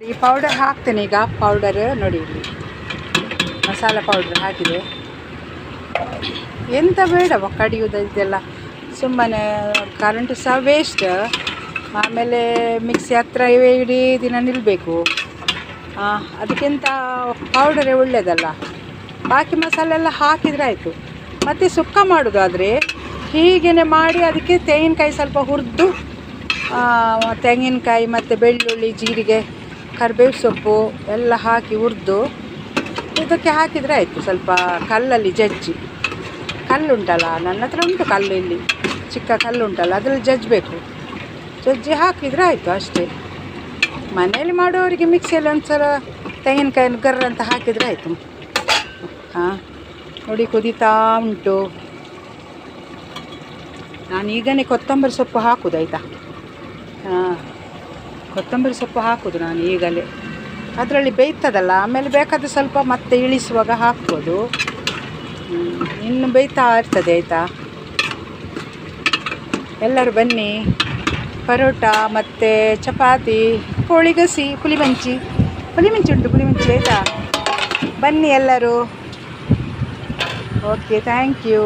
ಈ ಪೌಡರ್ ಹಾಕ್ತೇನೆ ಈಗ. ಪೌಡರ್ ನೋಡಿ, ಇಲ್ಲಿ ಮಸಾಲ ಪೌಡರ್ ಹಾಕಿದೆ. ಎಂತ ಬೇಡ ಕಡಿಯೋದು ಇದೆಲ್ಲ, ಸುಮ್ಮನೆ ಕರೆಂಟು ಸಹ ವೇಸ್ಟ್. ಆಮೇಲೆ ಮಿಕ್ಸಿ ಹತ್ರ ಇಡೀ ದಿನ ನಿಲ್ಲಬೇಕು. ಅದಕ್ಕಿಂತ ಪೌಡರೇ ಒಳ್ಳೆಯದಲ್ಲ. ಬಾಕಿ ಮಸಾಲೆ ಎಲ್ಲ ಹಾಕಿದರೆ ಆಯಿತು. ಮತ್ತು ಸುಕ್ಕ ಮಾಡೋದಾದರೆ ಹೀಗೇ ಮಾಡಿ ಅದಕ್ಕೆ ತೆಂಗಿನಕಾಯಿ ಸ್ವಲ್ಪ ಹುರಿದು, ತೆಂಗಿನಕಾಯಿ ಮತ್ತು ಬೆಳ್ಳುಳ್ಳಿ, ಜೀರಿಗೆ, ಕರಿಬೇವು ಸೊಪ್ಪು ಎಲ್ಲ ಹಾಕಿ ಹುರಿದು ಇದಕ್ಕೆ ಹಾಕಿದರೆ ಆಯಿತು. ಸ್ವಲ್ಪ ಕಲ್ಲಲ್ಲಿ ಜಜ್ಜಿ, ಕಲ್ಲುಂಟಲ್ಲ, ನನ್ನ ಹತ್ರ ಉಂಟು ಕಲ್ಲು, ಇಲ್ಲಿ ಚಿಕ್ಕ ಕಲ್ಲುಂಟಲ್ಲ, ಅದರಲ್ಲಿ ಜಜ್ಜಬೇಕು. ಜಜ್ಜಿ ಹಾಕಿದರೆ ಆಯಿತು ಅಷ್ಟೇ. ಮನೆಯಲ್ಲಿ ಮಾಡೋರಿಗೆ ಮಿಕ್ಸಿಯಲ್ಲಿ ಒಂದು ಸಲ ತೆಂಗಿನಕಾಯಿನ ಗರ್ರ ಅಂತ ಹಾಕಿದರೆ ಆಯಿತು. ನೋಡಿ ಕುದೀತಾ ಉಂಟು. ನಾನು ಈಗಲೇ ಕೊತ್ತಂಬರಿ ಸೊಪ್ಪು ಹಾಕೋದು, ಆಯಿತಾ. ಕೊತ್ತಂಬರಿ ಸೊಪ್ಪು ಹಾಕೋದು ನಾನು ಈಗಲೇ. ಅದರಲ್ಲಿ ಬೇಯ್ತದಲ್ಲ, ಆಮೇಲೆ ಬೇಕಾದರೆ ಸ್ವಲ್ಪ ಮತ್ತೆ ಇಳಿಸುವಾಗ ಹಾಕ್ಬೋದು. ಇನ್ನು ಬೇಯ್ತಾ ಇರ್ತದೆ, ಆಯಿತಾ. ಎಲ್ಲರೂ ಬನ್ನಿ. ಪರೋಟ ಮತ್ತು ಚಪಾತಿ, ಕೋಳಿಗಸಿ, ಪುಳಿಮಂಚಿ ಉಂಟು, ಪುಳಿಮಂಚಿ, ಆಯಿತಾ. ಬನ್ನಿ ಎಲ್ಲರೂ. Okay, thank you.